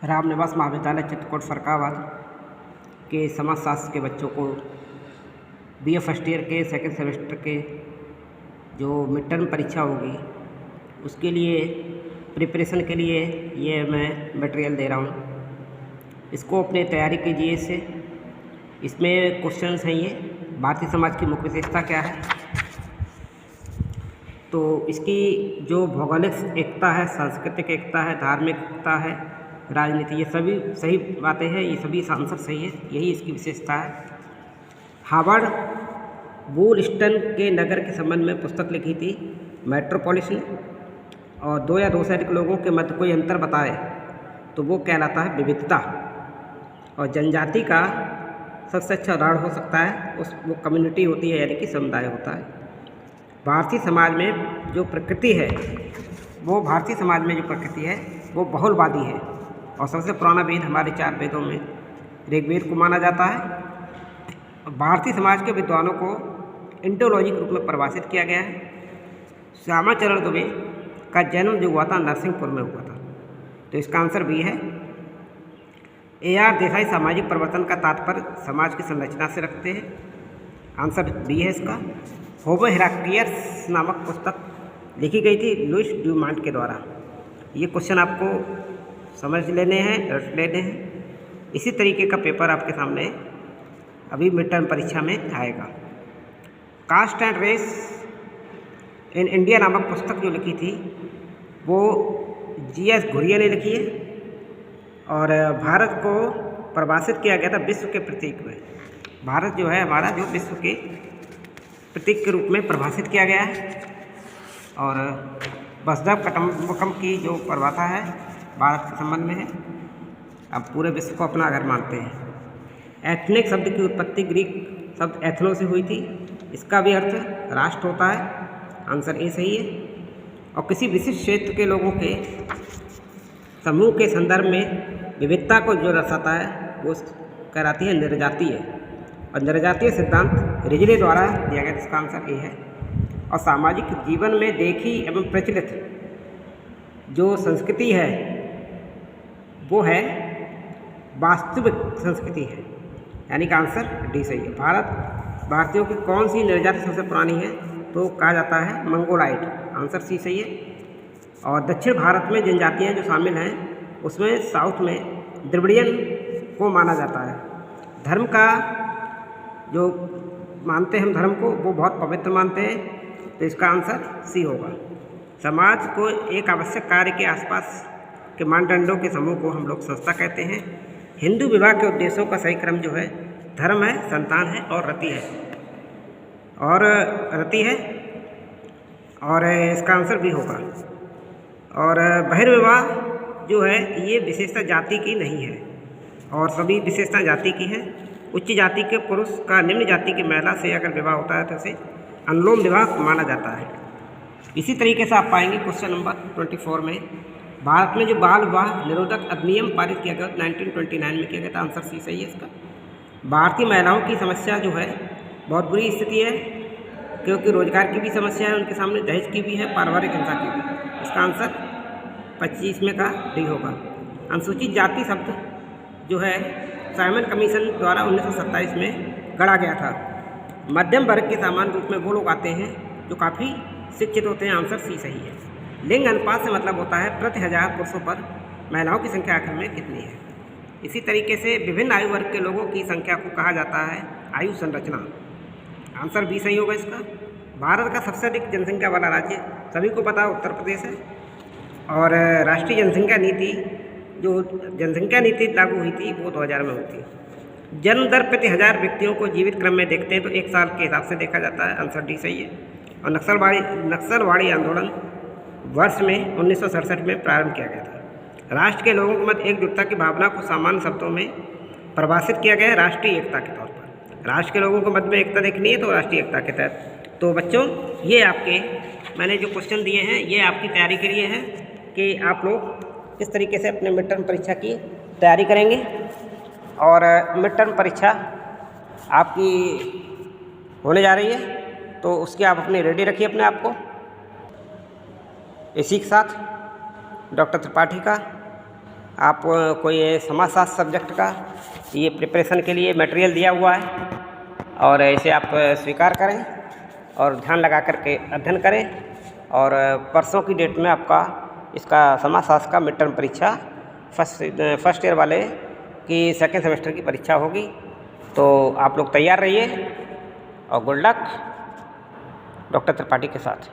रामनिवास महाविद्यालय चित्रकूट फरक्काबाद के समाजशास्त्र के बच्चों को बीए फर्स्ट ईयर के सेकंड सेमेस्टर के जो मिड टर्म परीक्षा होगी उसके लिए प्रिपरेशन के लिए ये मैं मटेरियल दे रहा हूँ। इसको अपने तैयारी कीजिए। इससे इसमें क्वेश्चंस हैं। ये भारतीय समाज की मुख्य विशेषता क्या है, तो इसकी जो भौगोलिक एकता है, सांस्कृतिक एकता है, धार्मिक एकता है, राजनीति, ये सभी सही बातें हैं। ये सभी आंसर सही है, यही इसकी विशेषता है। हार्वर्ड वुलस्टन के नगर के संबंध में पुस्तक लिखी थी मेट्रोपोलिस ने, और दो या दो से अधिक लोगों के मध्य कोई अंतर बताए तो वो कहलाता है विविधता। और जनजाति का सबसे अच्छा उदाहरण हो सकता है वो कम्युनिटी होती है, यानी कि समुदाय होता है। भारतीय समाज में जो प्रकृति है वो बहुलवादी है, और सबसे पुराना वेद हमारे 4 वेदों में ऋग्वेद को माना जाता है। भारतीय समाज के विद्वानों को इंडोलॉजी के रूप में परिभाषित किया गया है। श्यामाचरण दुबे का जन्म जो हुआ था नरसिंहपुर में हुआ था, तो इसका आंसर बी है। AR देसाई सामाजिक परिवर्तन का तात्पर्य समाज की संरचना से रखते हैं, आंसर बी है इसका। होमो इरेक्टस नामक पुस्तक लिखी गई थी लुईस ड्यूमांट के द्वारा। ये क्वेश्चन आपको समझ लेने हैं, रट लेने हैं। इसी तरीके का पेपर आपके सामने अभी मिड टर्म परीक्षा में आएगा। Caste and race in India नामक पुस्तक जो लिखी थी वो GS घुरिया ने लिखी है, और भारत को परिभाषित किया गया था विश्व के प्रतीक में। भारत जो है हमारा जो विश्व के प्रतीक के रूप में परिभाषित किया गया है। और वसुधैव कुटुंबकम की जो परिभाषा है भारत के संबंध में है। अब पूरे विश्व को अपना घर मानते हैं। एथनिक शब्द की उत्पत्ति ग्रीक शब्द एथनो से हुई थी, इसका भी अर्थ राष्ट्र होता है, आंसर ए सही है। और किसी विशिष्ट क्षेत्र के लोगों के समूह के संदर्भ में विविधता को जो दर्शाता है वो कहलाती है निर्जातीय, और निर्जातीय सिद्धांत रिजले द्वारा दिया गया, इसका आंसर ए है। और सामाजिक जीवन में देखी एवं प्रचलित जो संस्कृति है वो है वास्तविक संस्कृति है, यानी कि आंसर डी सही है। भारतीयों की कौन सी निर्जाति सबसे पुरानी है, तो कहा जाता है मंगोलाइट, आंसर सी सही है। और दक्षिण भारत में जनजातियाँ जो शामिल हैं उसमें साउथ में द्रविड़ियन को माना जाता है। धर्म का जो मानते हैं हम धर्म को वो बहुत पवित्र मानते हैं, तो इसका आंसर सी होगा। समाज को एक आवश्यक कार्य के आसपास के मानदंडों के समूह को हम लोग संस्था कहते हैं। हिंदू विवाह के उद्देश्यों का सही क्रम जो है धर्म है, संतान है और रति है, और इसका आंसर भी होगा। और बहिर्विवाह जो है ये विशेषता जाति की नहीं है, और सभी विशेषता जाति की है। उच्च जाति के पुरुष का निम्न जाति की महिला से अगर विवाह होता है तो उसे अनुलोम विवाह माना जाता है। इसी तरीके से आप पाएंगे क्वेश्चन नंबर 24 में भारत में जो बाल विवाह निरोधक अधिनियम पारित किया गया 1929 में किया गया था, आंसर सी सही है इसका। भारतीय महिलाओं की समस्या जो है बहुत बुरी स्थिति है, क्योंकि रोजगार की भी समस्या है उनके सामने, दहेज की भी है, पारिवारिक हिंसा की भी। इसका आंसर 25 में का डी होगा। अनुसूचित जाति शब्द जो है साइमन कमीशन द्वारा 1927 में गढ़ा गया था। मध्यम वर्ग के सामान्य रूप में वो लोग आते हैं जो काफ़ी शिक्षित होते हैं, आंसर सी सही है। लिंग अनुपात से मतलब होता है प्रति 1000 पुरुषों पर महिलाओं की संख्या आखिर में कितनी है। इसी तरीके से विभिन्न आयु वर्ग के लोगों की संख्या को कहा जाता है आयु संरचना, आंसर बी सही होगा इसका। भारत का सबसे अधिक जनसंख्या वाला राज्य सभी को पता है उत्तर प्रदेश है। और राष्ट्रीय जनसंख्या नीति लागू हुई थी वो 2000 में हुई थी। जन्म दर प्रति 1000 व्यक्तियों को जीवित क्रम में देखते हैं तो 1 साल के हिसाब से देखा जाता है, आंसर डी सही है। और नक्सलवाड़ी आंदोलन वर्ष में 1967 में प्रारंभ किया गया था। राष्ट्र के लोगों के मध्य एकजुटता की भावना को सामान्य शब्दों में परिभाषित किया गया है राष्ट्रीय एकता के तौर पर। राष्ट्र के लोगों के मध्य में एकता देखनी है तो राष्ट्रीय एकता के तहत। तो बच्चों ये आपके मैंने जो क्वेश्चन दिए हैं ये आपकी तैयारी के लिए है कि आप लोग किस तरीके से अपने मिड टर्म परीक्षा की तैयारी करेंगे। और मिड टर्म परीक्षा आपकी होने जा रही है, तो उसके आप अपने रेडी रखिए अपने आप को। इसी के साथ डॉक्टर त्रिपाठी का आप कोई समाजशास्त्र सब्जेक्ट का ये प्रिपरेशन के लिए मटेरियल दिया हुआ है और इसे आप स्वीकार करें और ध्यान लगा करके अध्ययन करें। और परसों की डेट में आपका इसका समाजशास्त्र का मिड टर्म परीक्षा फर्स्ट ईयर वाले की सेकेंड सेमेस्टर की परीक्षा होगी। तो आप लोग तैयार रहिए और गुड लक। डॉक्टर त्रिपाठी के साथ।